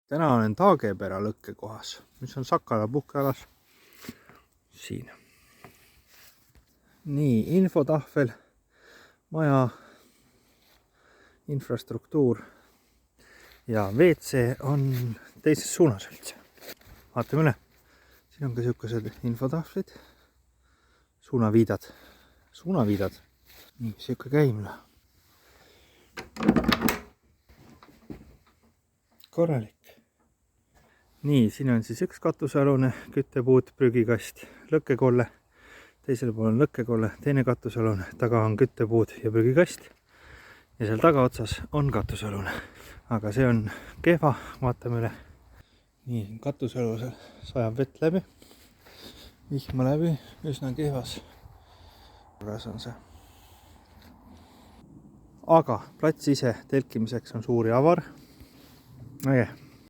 Täna olen Taagepera lõkkekohas, mis on Sakala puhkealas. Siin. Nii, infotahvel, maja, infrastruktuur ja WC on teises suunas üldse. Vaatame üle. Siin on ka sellised infotahvlid, suunaviidad. Nii, selline käimla. Korralik. Nii, siin on siis üks katusealune küttepuud, prügikast, lõkkekolle. Teisel pool on lõkkekolle, teine katusealune, taga on küttepuud ja prügikast. Ja seal tagaotsas on katusealune. Aga see on kehva, vaatame üle. Nii, katusealusel sajab vett läbi. Vihma läbi, üsna kehvas. Korras on see. Aga plats ise telkimiseks on suur ja avar. Äge.